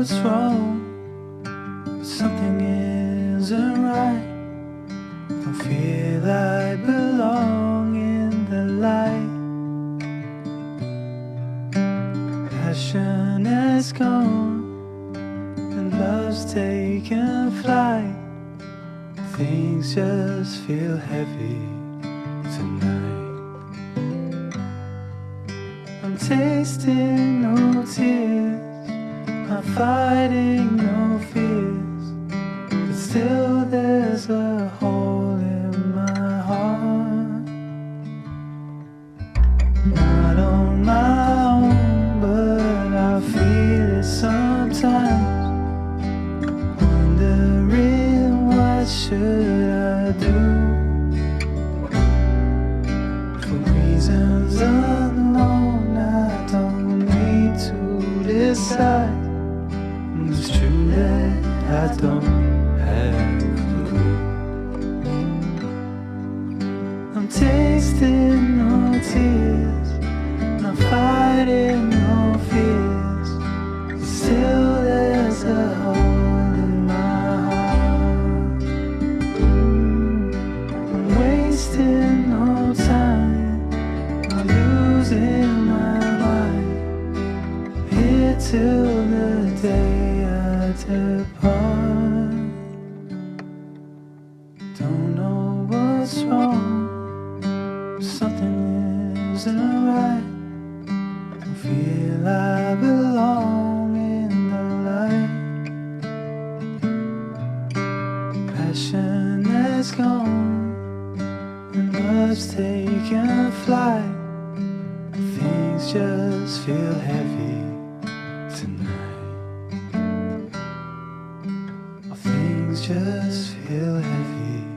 what's wrong, but something isn't right. Don't feel I belong in the light. Passion has gone and love's taken flight. Things just feel heavy tonight. I'm tasting no tears, I'm fighting no fears, but still there's a hole in my heart. Not on my own, but I feel it sometimes, wondering what should I do. For reasons unknown, I don't need to decide. It's true that I don't have a clue. I'm tasting no tears, I'm fighting no fears, but still there's a hole in my heart. I'm wasting no time, I'm losing my mind, here till the day I depart. Don't know what's wrong, something isn't right. Don't feel I belong in the light. Passion has gone and love's taken flight. Things just feel heavy tonight. Things just feel heavy.